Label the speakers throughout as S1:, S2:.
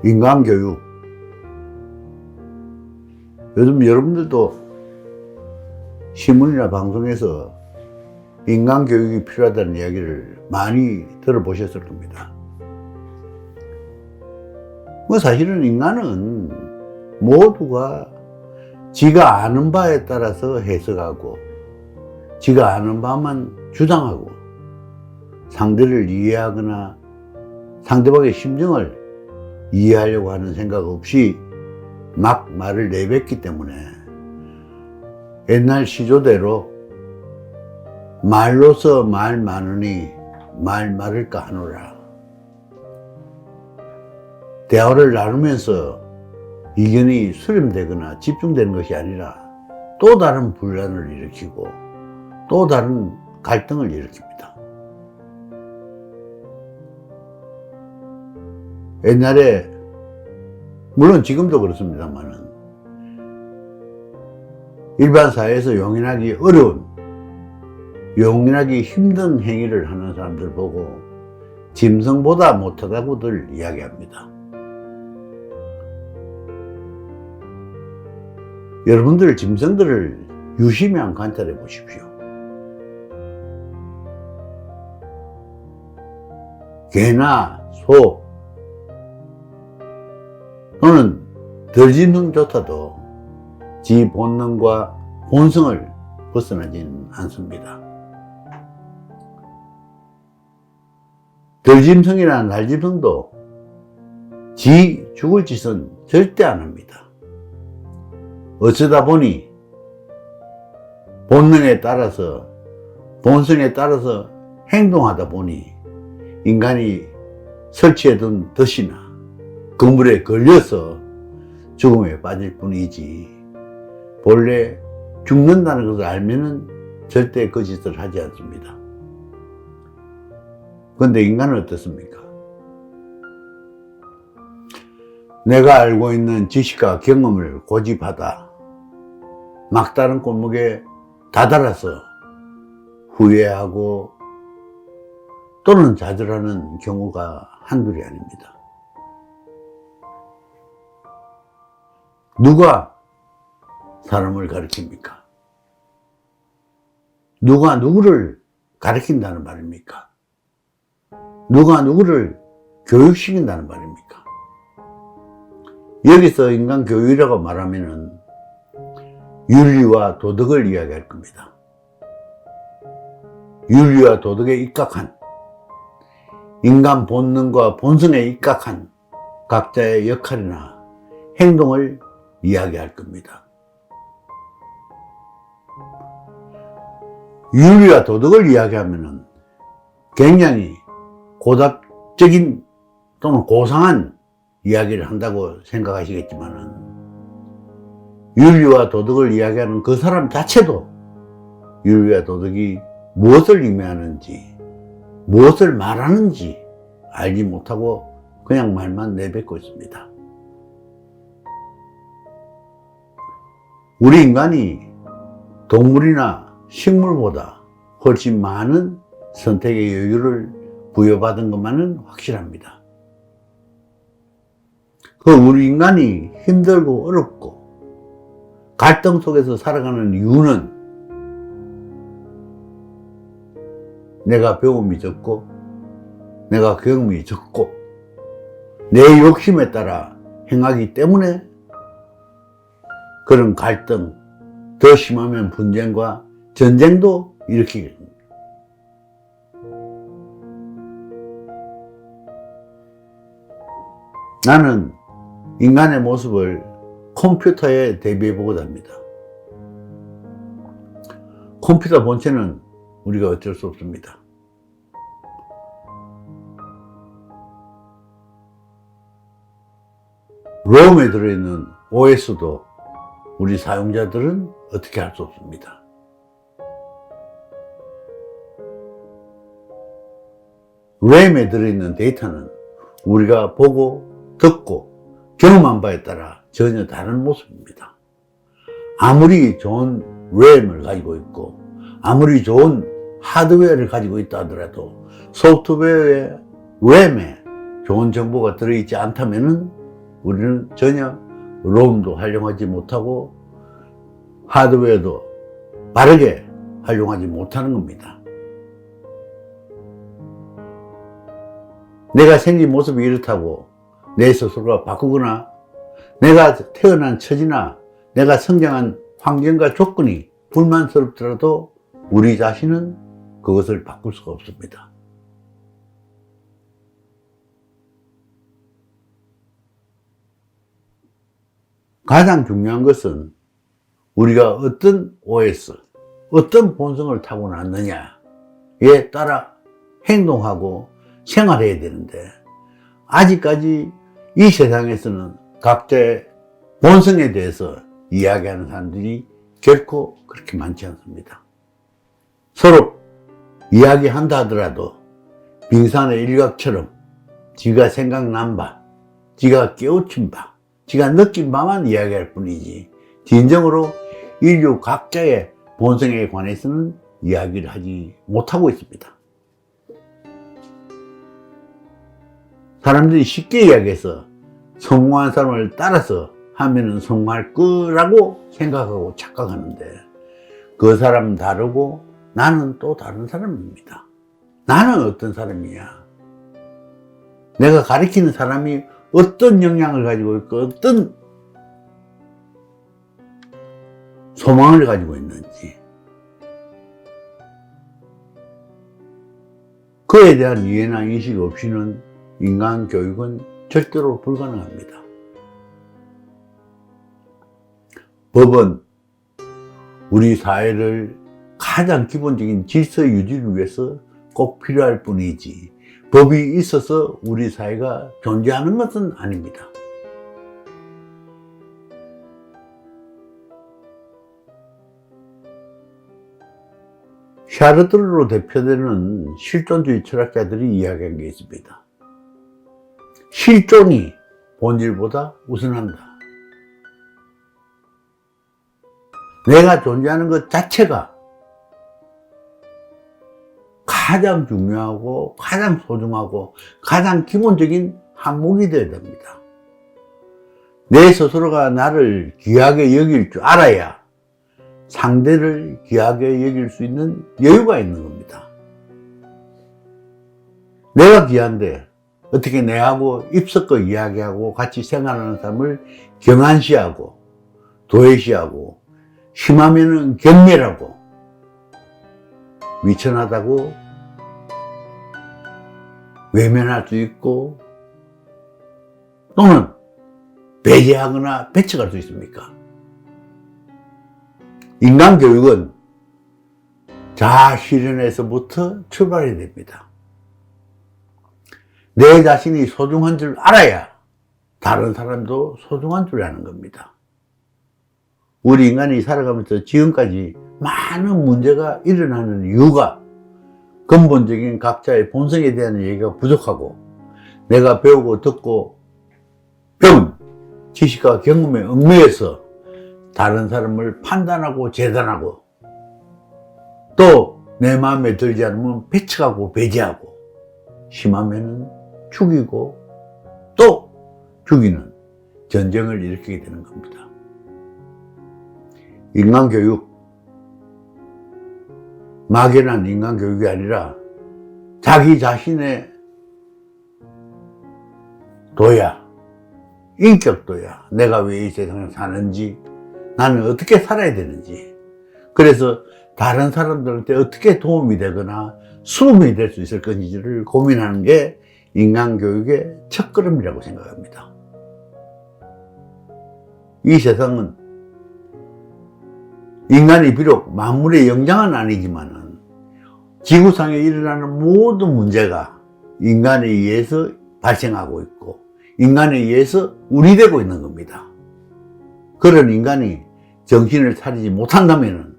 S1: 인간교육. 요즘 여러분들도 신문이나 방송에서 인간교육이 필요하다는 이야기를 많이 들어보셨을 겁니다. 사실은 인간은 모두가 지가 아는 바에 따라서 해석하고 지가 아는 바만 주장하고 상대를 이해하거나 상대방의 심정을 이해하려고 하는 생각 없이 막 말을 내뱉기 때문에 옛날 시조대로 말로서 말 많으니 말 많을까 하노라. 대화를 나누면서 의견이 수렴되거나 집중되는 것이 아니라 또 다른 분란을 일으키고 또 다른 갈등을 일으킵니다. 옛날에, 물론 지금도 그렇습니다만은, 일반 사회에서 용인하기 어려운, 용인하기 힘든 행위를 하는 사람들 보고 짐승보다 못하다고들 이야기합니다. 여러분들 짐승들을 유심히 한번 관찰해 보십시오. 개나 소 또는 들짐승조차도 지 본능과 본성을 벗어나지는 않습니다. 들짐승이나 날짐승도 지 죽을 짓은 절대 안 합니다. 어쩌다 보니 본능에 따라서 본성에 따라서 행동하다 보니 인간이 설치해둔 덫이나 그물에 걸려서 죽음에 빠질 뿐이지 본래 죽는다는 것을 알면은 절대 그 짓을 하지 않습니다. 그런데 인간은 어떻습니까? 내가 알고 있는 지식과 경험을 고집하다 막다른 골목에 다다라서 후회하고 또는 좌절하는 경우가 한둘이 아닙니다. 누가 사람을 가르칩니까? 누가 누구를 가르친다는 말입니까? 누가 누구를 교육시킨다는 말입니까? 여기서 인간 교육이라고 말하면은 윤리와 도덕을 이야기할 겁니다. 윤리와 도덕에 입각한, 인간 본능과 본성에 입각한 각자의 역할이나 행동을 이야기할 겁니다. 윤리와 도덕을 이야기하면은 굉장히 고답적인 또는 고상한 이야기를 한다고 생각하시겠지만은 윤리와 도덕을 이야기하는 그 사람 자체도 윤리와 도덕이 무엇을 의미하는지 무엇을 말하는지 알지 못하고 그냥 말만 내뱉고 있습니다. 우리 인간이 동물이나 식물보다 훨씬 많은 선택의 여유를 부여받은 것만은 확실합니다. 우리 인간이 힘들고 어렵고 갈등 속에서 살아가는 이유는 내가 배움이 적고 내가 경험이 적고 내 욕심에 따라 행하기 때문에 그런 갈등, 더 심하면 분쟁과 전쟁도 일으키게 됩니다. 나는 인간의 모습을 컴퓨터에 대비해 보고자 합니다. 컴퓨터 본체는 우리가 어쩔 수 없습니다. 롬에 들어있는 OS도 우리 사용자들은 어떻게 할 수 없습니다. 램에 들어있는 데이터는 우리가 보고 듣고 경험한 바에 따라 전혀 다른 모습입니다. 아무리 좋은 램을 가지고 있고 아무리 좋은 하드웨어를 가지고 있다 하더라도 소프트웨어에 램에 좋은 정보가 들어있지 않다면은 우리는 전혀 롬도 활용하지 못하고 하드웨어도 바르게 활용하지 못하는 겁니다. 내가 생긴 모습이 이렇다고 내 스스로가 바꾸거나 내가 태어난 처지나 내가 성장한 환경과 조건이 불만스럽더라도 우리 자신은 그것을 바꿀 수가 없습니다. 가장 중요한 것은 우리가 어떤 OS, 어떤 본성을 타고났느냐에 따라 행동하고 생활해야 되는데 아직까지 이 세상에서는 각자의 본성에 대해서 이야기하는 사람들이 결코 그렇게 많지 않습니다. 서로 이야기한다 하더라도 빙산의 일각처럼 지가 생각난 바, 지가 깨우친 바, 지가 느낀 바만 이야기할 뿐이지 진정으로 인류 각자의 본성에 관해서는 이야기를 하지 못하고 있습니다. 사람들이 쉽게 이야기해서 성공한 사람을 따라서 하면은 성공할 거라고 생각하고 착각하는데 그 사람은 다르고 나는 또 다른 사람입니다. 나는 어떤 사람이냐? 내가 가르치는 사람이 어떤 역량을 가지고 있고 어떤 소망을 가지고 있는지 그에 대한 이해나 인식 없이는 인간 교육은 절대로 불가능합니다. 법은 우리 사회를 가장 기본적인 질서 유지를 위해서 꼭 필요할 뿐이지 법이 있어서 우리 사회가 존재하는 것은 아닙니다. 샤르트르로 대표되는 실존주의 철학자들이 이야기한 게 있습니다. 실존이 본질보다 우선한다. 내가 존재하는 것 자체가 가장 중요하고 가장 소중하고 가장 기본적인 항목이 되어야 됩니다. 내 스스로가 나를 귀하게 여길 줄 알아야 상대를 귀하게 여길 수 있는 여유가 있는 겁니다. 내가 귀한데 어떻게 내하고 입섞어 이야기하고 같이 생활하는 사람을 경안시하고 도외시하고 심하면은 경멸하고 위천하다고 외면할 수 있고 또는 배제하거나 배척할 수 있습니까? 인간교육은 자아실현에서부터 출발해야 됩니다. 내 자신이 소중한 줄 알아야 다른 사람도 소중한 줄 아는 겁니다. 우리 인간이 살아가면서 지금까지 많은 문제가 일어나는 이유가 근본적인 각자의 본성에 대한 얘기가 부족하고 내가 배우고 듣고 배운 지식과 경험에 얽매여서 다른 사람을 판단하고 재단하고 또 내 마음에 들지 않으면 배척하고 배제하고 심하면은 죽이고 또 죽이는 전쟁을 일으키게 되는 겁니다. 인간교육, 막연한 인간교육이 아니라 자기 자신의 도야, 인격도야, 내가 왜 이 세상에 사는지, 나는 어떻게 살아야 되는지, 그래서 다른 사람들한테 어떻게 도움이 되거나 수험이 될 수 있을 건지를 고민하는 게 인간교육의 첫걸음이라고 생각합니다. 이 세상은 인간이 비록 만물의 영장은 아니지만은 지구상에 일어나는 모든 문제가 인간에 의해서 발생하고 있고 인간에 의해서 우리되고 있는 겁니다. 그런 인간이 정신을 차리지 못한다면은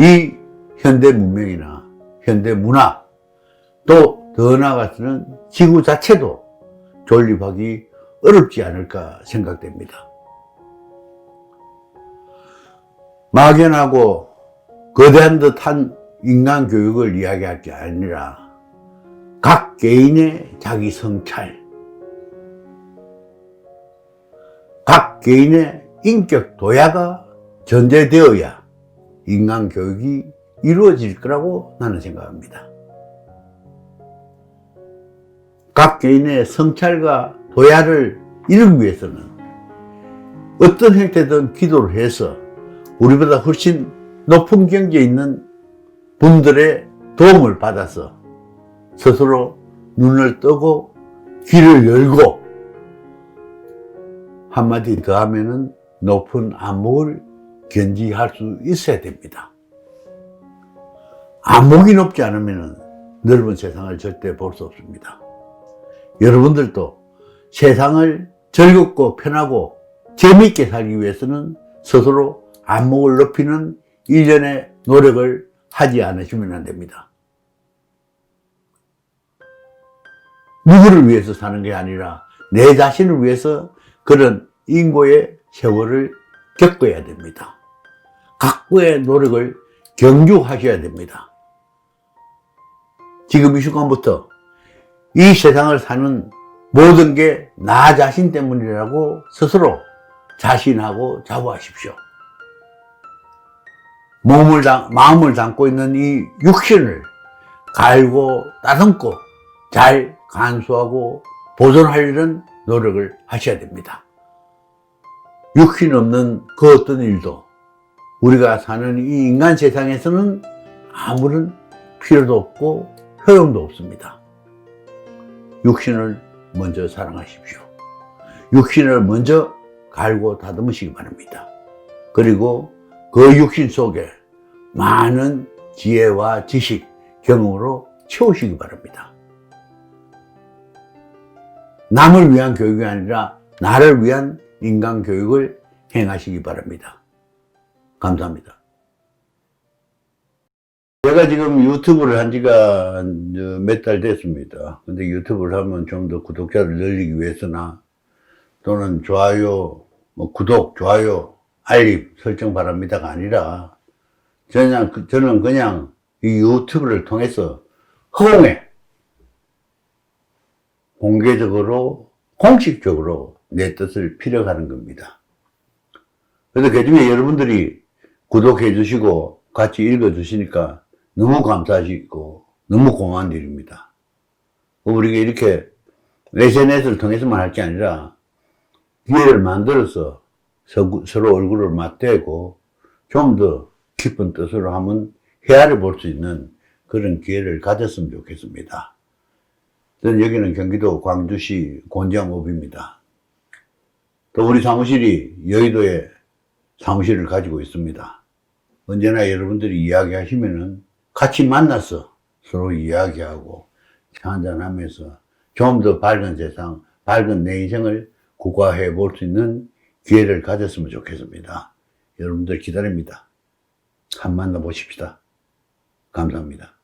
S1: 이 현대 문명이나 현대 문화 또 더 나아가서는 지구 자체도 존립하기 어렵지 않을까 생각됩니다. 막연하고 거대한 듯한 인간 교육을 이야기할 게 아니라 각 개인의 자기 성찰, 각 개인의 인격 도야가 전제되어야 인간 교육이 이루어질 거라고 나는 생각합니다. 각 개인의 성찰과 도야를 이루기 위해서는 어떤 형태든 기도를 해서 우리보다 훨씬 높은 경지에 있는 분들의 도움을 받아서 스스로 눈을 뜨고 귀를 열고 한마디 더 하면은 높은 안목을 견지할 수 있어야 됩니다. 안목이 높지 않으면 넓은 세상을 절대 볼 수 없습니다. 여러분들도 세상을 즐겁고 편하고 재미있게 살기 위해서는 스스로 안목을 높이는 일련의 노력을 하지 않으시면 안 됩니다. 누구를 위해서 사는 게 아니라 내 자신을 위해서 그런 인고의 세월을 겪어야 됩니다. 각고의 노력을 경주하셔야 됩니다. 지금 이 순간부터 이 세상을 사는 모든 게 나 자신 때문이라고 스스로 자신하고 자부하십시오. 마음을 담고 있는 이 육신을 갈고 따듬고 잘 간수하고 보존하려는 노력을 하셔야 됩니다. 육신 없는 그 어떤 일도 우리가 사는 이 인간 세상에서는 아무런 필요도 없고 효용도 없습니다. 육신을 먼저 사랑하십시오. 육신을 먼저 갈고 다듬으시기 바랍니다. 그리고 그 육신 속에 많은 지혜와 지식, 경험으로 채우시기 바랍니다. 남을 위한 교육이 아니라 나를 위한 인간 교육을 행하시기 바랍니다. 감사합니다. 제가 지금 유튜브를 한 지가 몇 달 됐습니다. 근데 유튜브를 하면 좀 더 구독자를 늘리기 위해서나 또는 좋아요, 구독, 좋아요, 알림 설정 바랍니다가 아니라 저는 그냥 이 유튜브를 통해서 허공에 공개적으로 공식적으로 내 뜻을 피력하는 겁니다. 그래서 그 중에 여러분들이 구독해 주시고 같이 읽어 주시니까 너무 감사하시고 너무 고마운 일입니다. 우리가 이렇게 SNS를 통해서만 할 게 아니라 기회를 만들어서 서로 얼굴을 맞대고 좀 더 깊은 뜻으로 하면 헤아려 볼 수 있는 그런 기회를 가졌으면 좋겠습니다. 저는 여기는 경기도 광주시 곤장읍입니다. 또 우리 사무실이 여의도에 사무실을 가지고 있습니다. 언제나 여러분들이 이야기하시면은 같이 만나서 서로 이야기하고 차 한잔하면서 좀 더 밝은 세상, 밝은 내 인생을 구가해 볼 수 있는 기회를 가졌으면 좋겠습니다. 여러분들 기다립니다. 한번 만나 보십시다. 감사합니다.